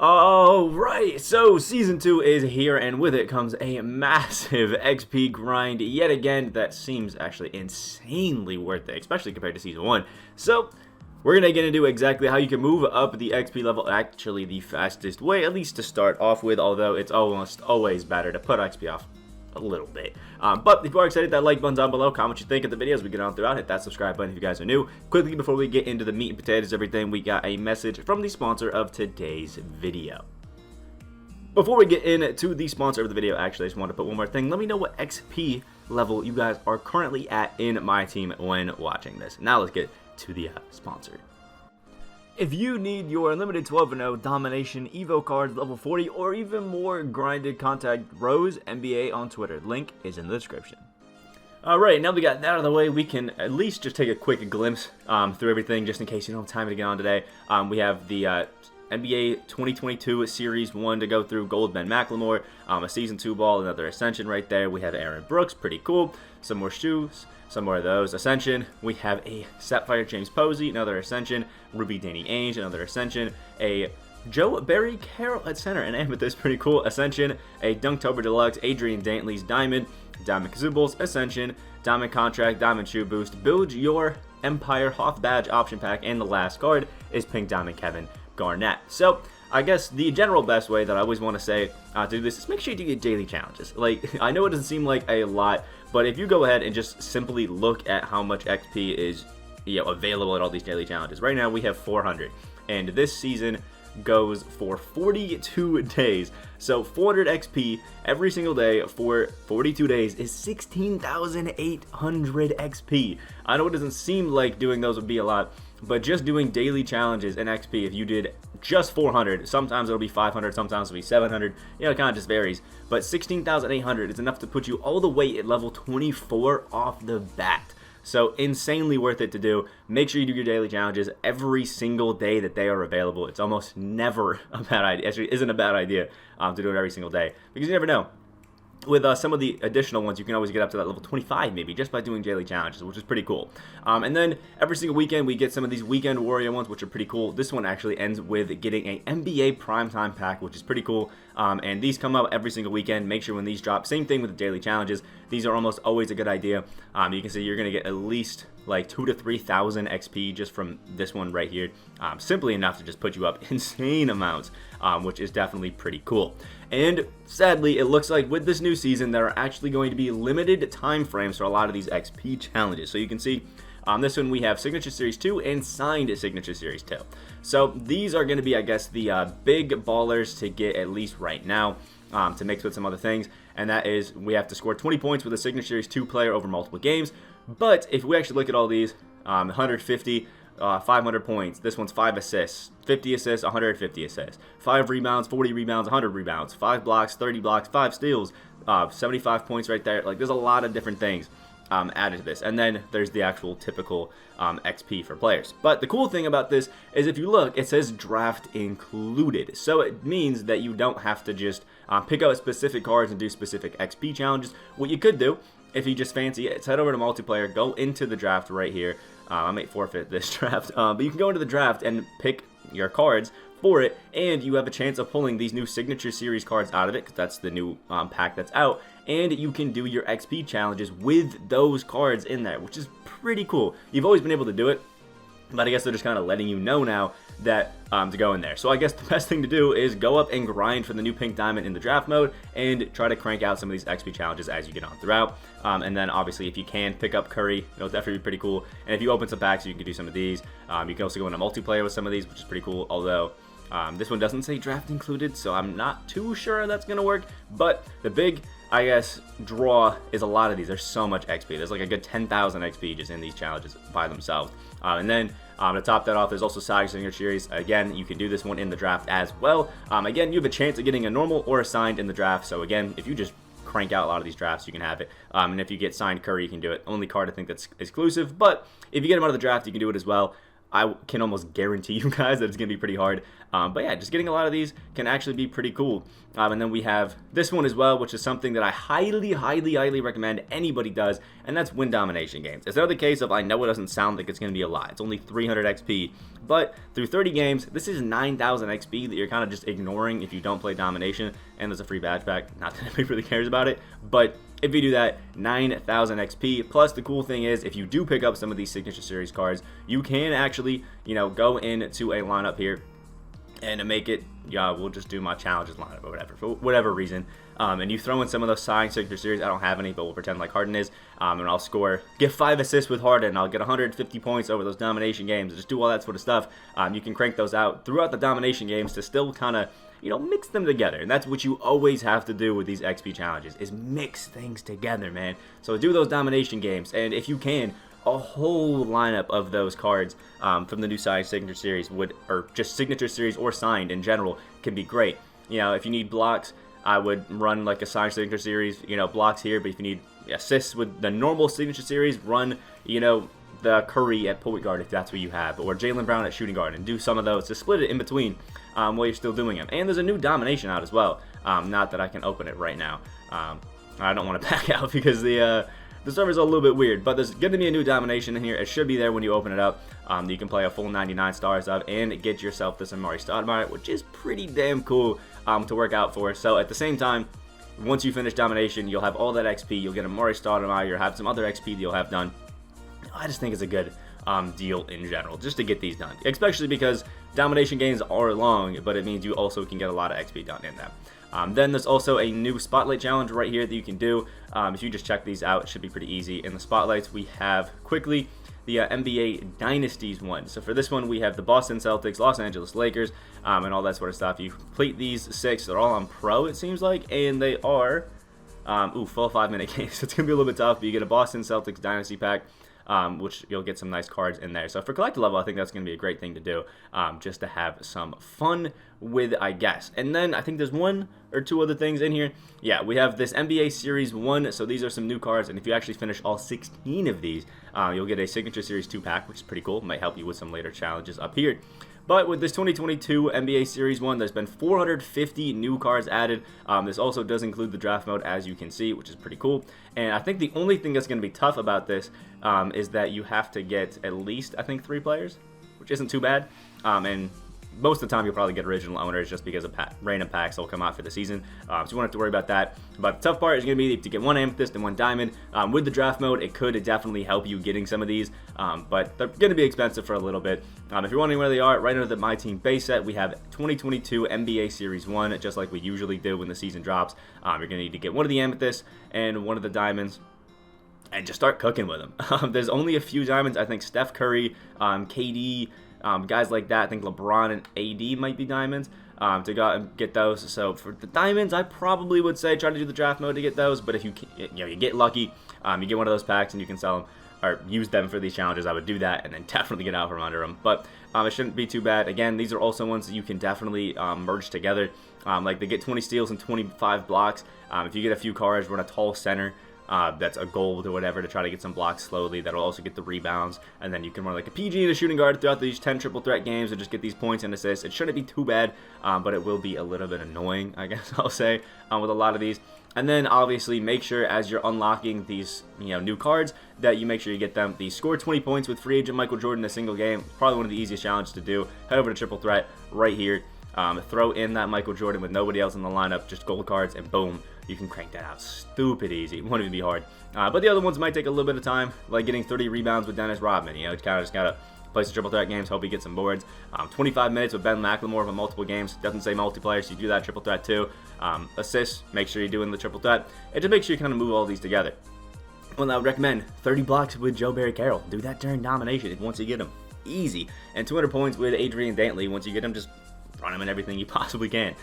Alright, so Season 2 is here, and with it comes a massive XP grind yet again that seems actually insanely worth it, especially compared to Season 1. So, we're going to get into exactly how you can move up the XP level, actually the fastest way, at least to start off with, although it's almost always better to put XP off a little bit. But before I excited, that like button down below, comment what you think of the video as we get on throughout, hit that subscribe button if you guys are new. Quickly before we get into the meat and potatoes, everything, we got a message from the sponsor of today's video. Before we get into the sponsor of the video, actually I just want to put one more thing. Let me know what XP level you guys are currently at in my team when watching this. Now let's get to the sponsor. If you need your unlimited 12-0 Domination Evo cards, level 40, or even more grinded, contact Rose NBA on Twitter. Link is in the description. Alright, now we got that out of the way, we can at least just take a quick glimpse through everything, just in case you don't have time to get on today. We have the NBA 2022 Series 1 to go through, Gold Ben McLemore, a Season 2 ball, another Ascension right there. We have Aaron Brooks, pretty cool. Some more shoes, some more of those. Ascension, we have a Sapphire James Posey, another Ascension. Ruby Danny Ainge, another Ascension. A Joe Barry Carroll at center, and Amethyst, pretty cool. Ascension, a Dunktober Deluxe, Adrian Dantley's Diamond, Diamond Kazubal's Ascension, Diamond Contract, Diamond Shoe Boost, Build Your Empire Hoth Badge Option Pack, and the last card is Pink Diamond Kevin Garnett. So, I guess the general best way that I always want to say to do this is make sure you do your daily challenges. Like, I know it doesn't seem like a lot, but if you go ahead and just simply look at how much XP is available at all these daily challenges. Right now we have 400, and this season goes for 42 days. So 400 XP every single day for 42 days is 16,800 XP. I know it doesn't seem like doing those would be a lot, but just doing daily challenges in XP, if you did just 400, sometimes it'll be 500, sometimes it'll be 700, it kind of just varies, but 16,800 is enough to put you all the way at level 24 off the bat. So insanely worth it to do. Make sure you do your daily challenges every single day that they are available. It's almost never a bad idea. Actually, isn't a bad idea to do it every single day, because you never know. With some of the additional ones, you can always get up to that level 25 maybe just by doing daily challenges, which is pretty cool. And then every single weekend we get some of these Weekend Warrior ones, which are pretty cool. This one actually ends with getting a NBA Primetime Pack, which is pretty cool. And these come out every single weekend. Make sure when these drop, same thing with the daily challenges. These are almost always a good idea. You can see you're going to get at least like 2,000 to 3,000 XP just from this one right here. Simply enough to just put you up insane amounts, which is definitely pretty cool. And sadly, it looks like with this new season, there are actually going to be limited time frames for a lot of these XP challenges. So you can see on this one, we have Signature Series 2 and Signed Signature Series 2. So these are going to be, I guess, the big ballers to get at least right now, to mix with some other things. And that is, we have to score 20 points with a Signature Series 2 player over multiple games. But if we actually look at all these, 150, 500 points. This one's 5 assists, 50 assists, 150 assists, 5 rebounds, 40 rebounds, 100 rebounds, 5 blocks, 30 blocks, 5 steals, 75 points right there. Like, there's a lot of different things added to this. And then there's the actual typical XP for players. But the cool thing about this is if you look, it says draft included. So it means that you don't have to just pick out specific cards and do specific XP challenges. What you could do, if you just fancy it, head over to multiplayer, go into the draft right here. I might forfeit this draft, but you can go into the draft and pick your cards for it, and you have a chance of pulling these new Signature Series cards out of it, because that's the new pack that's out, and you can do your XP challenges with those cards in there, which is pretty cool. You've always been able to do it, but I guess they're just kind of letting you know now that to go in there. So I guess the best thing to do is go up and grind for the new Pink Diamond in the draft mode and try to crank out some of these XP challenges as you get on throughout. And then obviously if you can pick up Curry, it'll definitely be pretty cool. And if you open some packs, you can do some of these. You can also go into multiplayer with some of these, which is pretty cool. Although this one doesn't say draft included, so I'm not too sure that's going to work. But the big, I guess, draw is a lot of these. There's so much XP. There's like a good 10,000 XP just in these challenges by themselves. And then to top that off, there's also Signed Signature Series. Again, you can do this one in the draft as well. Again, you have a chance of getting a normal or a signed in the draft. So again, if you just crank out a lot of these drafts, you can have it. And if you get signed Curry, you can do it. Only card I think that's exclusive. But if you get him out of the draft, you can do it as well. I can almost guarantee you guys that it's going to be pretty hard. But yeah, just getting a lot of these can actually be pretty cool. And then we have this one as well, which is something that I highly recommend anybody does, and that's win domination games. It's another case of, I know it doesn't sound like it's going to be a lot. It's only 300 XP, but through 30 games, this is 9,000 XP that you're kind of just ignoring if you don't play domination, and there's a free badge pack. Not that anybody really cares about it, but if you do that, 9,000 XP. Plus, the cool thing is, if you do pick up some of these Signature Series cards, you can actually, go into a lineup here and make it, we'll just do my challenges lineup or whatever, for whatever reason. And you throw in some of those signed Signature Series. I don't have any, but we'll pretend like Harden is. And I'll get 5 assists with Harden. I'll get 150 points over those domination games. Just do all that sort of stuff. You can crank those out throughout the domination games to still kind of, mix them together. And that's what you always have to do with these XP challenges, is mix things together, man. So do those domination games. And if you can, a whole lineup of those cards from the new signed Signature Series or just Signature Series or signed in general, can be great. If you need blocks, I would run like a signed Signature Series, blocks here. But if you need assists with the normal Signature Series, run, the Curry at point guard if that's what you have, or Jaylen Brown at shooting guard, and do some of those to split it in between while you're still doing them. And there's a new domination out as well. Not that I can open it right now. I don't want to back out because the server's a little bit weird, but there's going to be a new domination in here. It should be there when you open it up. You can play a full 99 stars of and get yourself this Amari Stoudemire, which is pretty damn cool to work out for. So at the same time, once you finish domination, you'll have all that XP. You'll get Amari Stoudemire. You'll have some other XP that you'll have done. I just think it's a good deal in general, just to get these done, especially because domination games are long, but it means you also can get a lot of XP done in them. Then there's also a new spotlight challenge right here that you can do. If you just check these out, it should be pretty easy. In the spotlights, we have quickly the NBA Dynasties one. So for this one, we have the Boston Celtics, Los Angeles Lakers, and all that sort of stuff. You complete these 6. They're all on Pro, it seems like, and they are full 5-minute games. So it's going to be a little bit tough, but you get a Boston Celtics Dynasty pack, which you'll get some nice cards in there. So for collector level, I think that's going to be a great thing to do, just to have some fun with, I guess. And then I think there's 1 or 2 other things in here. Yeah, we have this NBA Series 1, so these are some new cards, and if you actually finish all 16 of these, you'll get a Signature Series 2 pack, which is pretty cool. Might help you with some later challenges up here. But with this 2022 NBA Series 1, there's been 450 new cards added. This also does include the draft mode, as you can see, which is pretty cool. And I think the only thing that's going to be tough about this is that you have to get at least, I think, 3 players, which isn't too bad. And most of the time, you'll probably get original owners just because of random packs that will come out for the season. So you won't have to worry about that. But the tough part is going to be to get 1 amethyst and 1 diamond. With the draft mode, it could definitely help you getting some of these. But they're going to be expensive for a little bit. If you're wondering where they are, right under the My Team base set, we have 2022 NBA Series 1, just like we usually do when the season drops. You're going to need to get 1 of the amethysts and 1 of the diamonds, and just start cooking with them. There's only a few diamonds. I think Steph Curry, KD, guys like that. I think LeBron and AD might be diamonds to go out and get those. So for the diamonds, I probably would say try to do the draft mode to get those. But if you get lucky, you get 1 of those packs and you can sell them or use them for these challenges, I would do that and then definitely get out from under them. But it shouldn't be too bad. Again, these are also ones that you can definitely merge together. Like they get 20 steals and 25 blocks. If you get a few cards, run a tall center. That's a gold or whatever to try to get some blocks slowly. That'll also get the rebounds, and then you can run like a PG and a shooting guard throughout these 10 triple threat games and just get these points and assists. It shouldn't be too bad, but it will be a little bit annoying, I guess I'll say, with a lot of these. And then obviously make sure as you're unlocking these new cards that you make sure you get them. The score 20 points with free agent Michael Jordan in a single game. Probably one of the easiest challenges to do. Head over to triple threat right here. Throw in that Michael Jordan with nobody else in the lineup, just gold cards, and boom, you can crank that out. Stupid easy. It won't even be hard. But the other ones might take a little bit of time, like getting 30 rebounds with Dennis Rodman. You kind of just got to play some triple threat games, hope you get some boards. 25 minutes with Ben McLemore for multiple games. Doesn't say multiplayer, so you do that triple threat too. Assists, make sure you're doing the triple threat. And just make sure you kind of move all these together. Well, I would recommend 30 blocks with Joe Barry Carroll. Do that during domination once you get them. Easy. And 200 points with Adrian Dantley. Once you get them, just run them in everything you possibly can.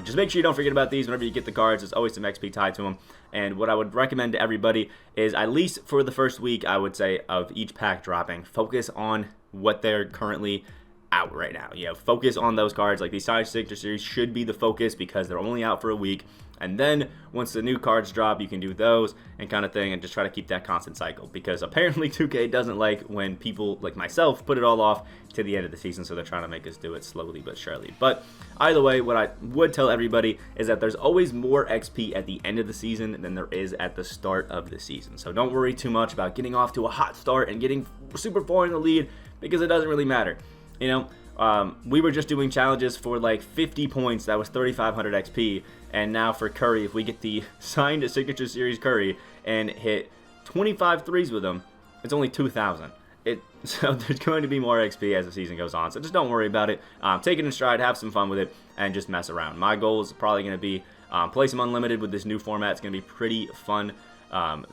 Just make sure you don't forget about these whenever you get the cards. There's always some XP tied to them. And what I would recommend to everybody is, at least for the first week, I would say, of each pack dropping, focus on what they're currently out right now. Focus on those cards. Like these Signature Series should be the focus because they're only out for a week. And then once the new cards drop, you can do those and kind of thing, and just try to keep that constant cycle, because apparently 2K doesn't like when people like myself put it all off to the end of the season, so they're trying to make us do it slowly but surely. But either way, what I would tell everybody is that there's always more XP at the end of the season than there is at the start of the season. So don't worry too much about getting off to a hot start and getting super far in the lead, because it doesn't really matter. You know, we were just doing challenges for like 50 points. That was 3,500 XP. And now for Curry, if we get the signed Signature Series Curry and hit 25 threes with him, it's only 2,000. So there's going to be more XP as the season goes on. So just don't worry about it. Take it in stride, have some fun with it, and just mess around. My goal is probably going to be play some Unlimited with this new format. It's going to be pretty fun.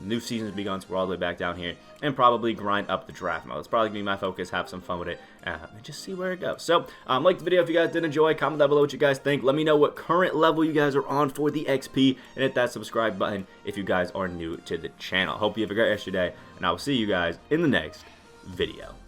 New season's begun, so we're all the way back down here, and probably grind up the draft mode. It's probably going to be my focus, have some fun with it, and just see where it goes. So, like the video if you guys did enjoy, comment down below what you guys think. Let me know what current level you guys are on for the XP, and hit that subscribe button if you guys are new to the channel. Hope you have a great rest of your day, and I will see you guys in the next video.